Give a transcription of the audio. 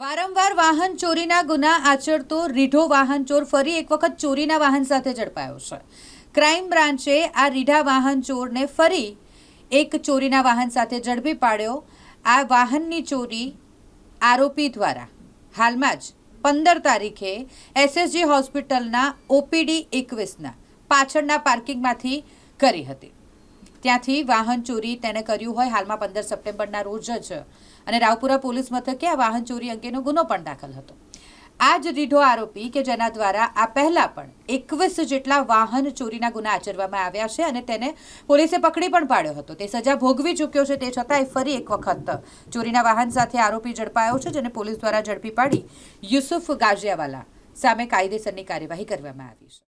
વારંવાર વાહન ચોરીના ગુના આચરતો રીઢો વાહન ચોર ફરી એક વખત ચોરીના વાહન સાથે ઝડપાયો છે। ક્રાઇમ બ્રાન્ચે આ રીઢા વાહન ચોરને ફરી એક ચોરીના વાહન સાથે ઝડપી પાડ્યો। આ વાહનની ચોરી આરોપી દ્વારા હાલમાં જ 15 તારીખે એસએસજી હોસ્પિટલના ઓપીડી 21ના પાછળના પાર્કિંગમાંથી કરી હતી। ત્યાંથી વાહન ચોરી તેણે કર્યું હોય। હાલમાં 15 સપ્ટેમ્બરના રોજ જ અને રાવપુરા પોલીસ મથકે આ વાહન ચોરી અંગેનો ગુનો પણ દાખલ હતો। આ જ રીઢો આરોપી કે જેના દ્વારા આ પહેલા પણ 21 જેટલા વાહન ચોરીના ગુના આચરવામાં આવ્યા છે અને તેને પોલીસે પકડી પણ પાડ્યો હતો। તે સજા ભોગવી ચૂક્યો છે, તે છતાંય ફરી એક વખત ચોરીના વાહન સાથે આરોપી ઝડપાયો છે, જેને પોલીસ દ્વારા ઝડપી પાડી યુસુફ ગાજિયાવાલા સામે કાયદેસરની કાર્યવાહી કરવામાં આવી છે।